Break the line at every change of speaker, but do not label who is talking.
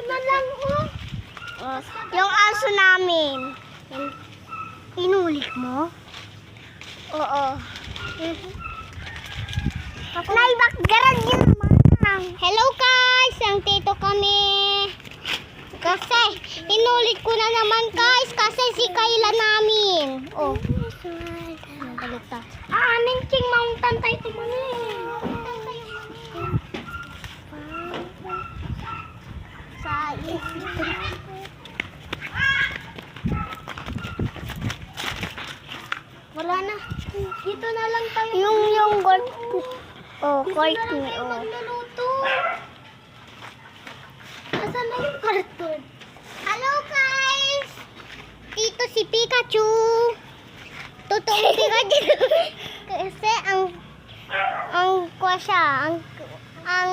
na lang, oh.
Yung aso namin. Inulit mo? Oo. Nay, bakgaran yun naman. Hello guys, ang tito kami. Kasi, inulit ko na naman guys, kasi si Kayla namin. Oh. Nabalita.
Minching mountain tayo tumani.
Sa
Wala na. Dito na lang tayo.
yung gold. Oh,
Dito
Courtney.
na lang tayo
Oh.
magluluto. Asan na yung cartoon?
Hello guys! Dito si Pikachu. Totoong Pikachu. Kasi ang kwa siya, ang